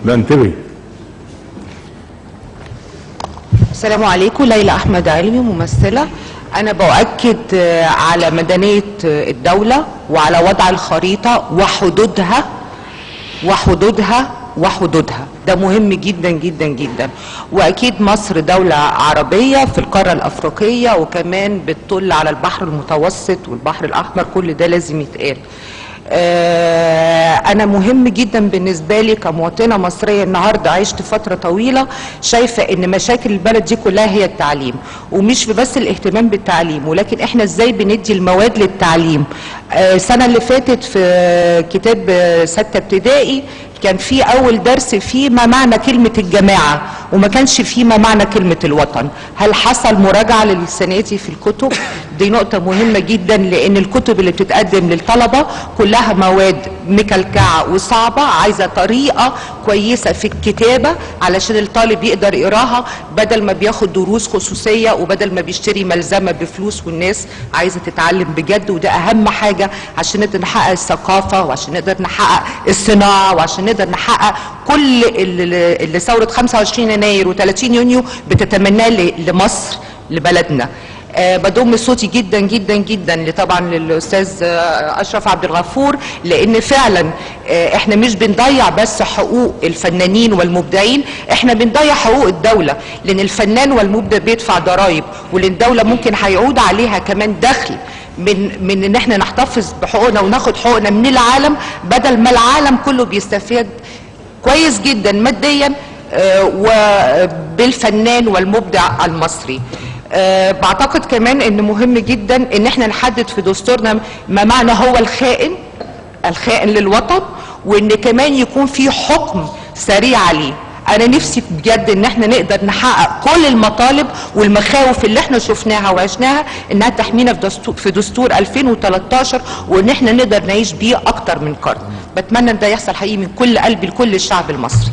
لا انتبهي. السلام عليكم. ليلى أحمد علمي، ممثلة. أنا بؤكد على مدنية الدولة وعلى وضع الخريطة وحدودها وحدودها وحدودها. ده مهم جدا جدا جدا. وأكيد مصر دولة عربية في القارة الأفريقية، وكمان بتطل على البحر المتوسط والبحر الأحمر. كل ده لازم يتقال. أنا مهم جدا بالنسبة لي كمواطنة مصرية النهاردة عشت فترة طويلة شايفة إن مشاكل البلد دي كلها هي التعليم، ومش بس الاهتمام بالتعليم، ولكن إحنا إزاي بندي المواد للتعليم. السنة اللي فاتت في كتاب 6 ابتدائي كان في أول درس فيه ما معنى كلمة الجماعة، وما كانش فيه ما معنى كلمة الوطن. هل حصل مراجعة للسنة دي في الكتب؟ دي نقطة مهمة جدا، لأن الكتب اللي بتتقدم للطلبة كلها مواد مكلكعة وصعبة، عايزة طريقة كويسة في الكتابة علشان الطالب يقدر يقراها، بدل ما بياخد دروس خصوصية وبدل ما بيشتري ملزمة بفلوس. والناس عايزة تتعلم بجد، وده أهم حاجة عشان نقدر نحقق الثقافة، وعشان نقدر نحقق الصناعة، وعشان نقدر نحقق كل اللي ثورة 25 يناير و30 يونيو بتتمناه لمصر، لبلدنا. بضم صوتي جدا جدا جدا طبعا للاستاذ اشرف عبد الغفور، لان فعلا احنا مش بنضيع بس حقوق الفنانين والمبدعين، احنا بنضيع حقوق الدوله، لان الفنان والمبدع بيدفع ضرائب، ولان الدوله ممكن هيعود عليها كمان دخل من ان احنا نحتفظ بحقوقنا وناخد حقوقنا من العالم، بدل ما العالم كله بيستفيد كويس جدا ماديا وبالفنان والمبدع المصري. بعتقد كمان ان مهم جدا ان احنا نحدد في دستورنا ما معنى هو الخائن للوطن، وان كمان يكون في حكم سريع عليه. انا نفسي بجد ان احنا نقدر نحقق كل المطالب والمخاوف اللي احنا شفناها وعشناها، انها تحمينا في دستور 2013، وان احنا نقدر نعيش بيه اكتر من قرن. بتمنى ان ده يحصل حقيقي من كل قلبي لكل الشعب المصري.